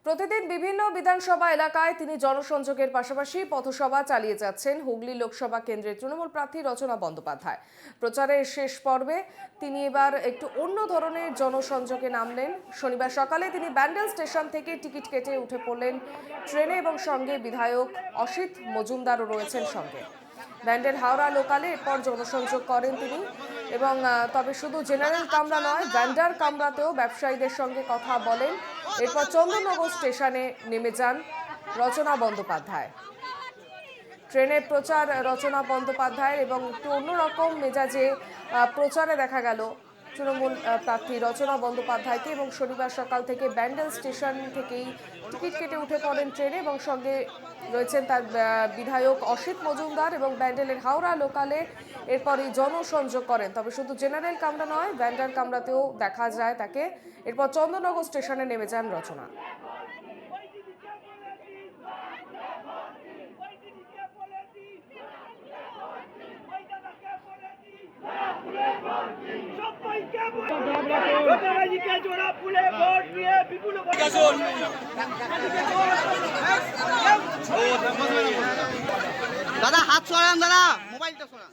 প্রতিদিন বিভিন্ন বিধানসভা এলাকায় তিনি জনসংযোগের পাশাপাশি পথসভা চালিয়ে যাচ্ছেন হুগলি লোকসভা কেন্দ্রের তৃণমূল প্রার্থী রচনা বন্দ্যোপাধ্যায়। প্রচারের শেষ পর্বে তিনি এবার একটু অন্য ধরনের জনসংযোগে নামলেন। শনিবার সকালে তিনি ব্যান্ডেল স্টেশন থেকে টিকিট কেটে উঠে পড়লেন ট্রেনে এবং সঙ্গে বিধায়ক অসিত মজুমদারও রয়েছেন সঙ্গে। ব্যান্ডেল হাওড়া লোকালে এরপর জনসংযোগ করেন তিনি এবং তবে শুধু জেনারেল কামরা নয়, ভ্যান্ডার কামরাতেও ব্যবসায়ীদের সঙ্গে কথা বলেন। এরপর চন্দননগর স্টেশনে নেমে যান রচনা বন্দ্যোপাধ্যায়। ট্রেনের প্রচার রচনা বন্দ্যোপাধ্যায় এবং একটু অন্যরকম মেজাজে প্রচারে দেখা গেল তৃণমূল প্রার্থী রচনা বন্দ্যোপাধ্যায়কে। এবং শনিবার সকাল থেকে ব্যান্ডেল স্টেশন থেকেই টিকিট কেটে উঠে পড়েন ট্রেনে এবং সঙ্গে রয়েছেন তার বিধায়ক অসিত মজুমদার এবং ব্যান্ডেলের হাওড়া লোকালে এরপরই জনসংযোগ করেন। তবে শুধু জেনারেল কামরা নয়, ভ্যান্ডার কামরাতেও দেখা যায় তাকে। এরপর চন্দননগর স্টেশনে নেমে যান রচনা। দাদা হাত সরান, দাদা মোবাইলটা সরান।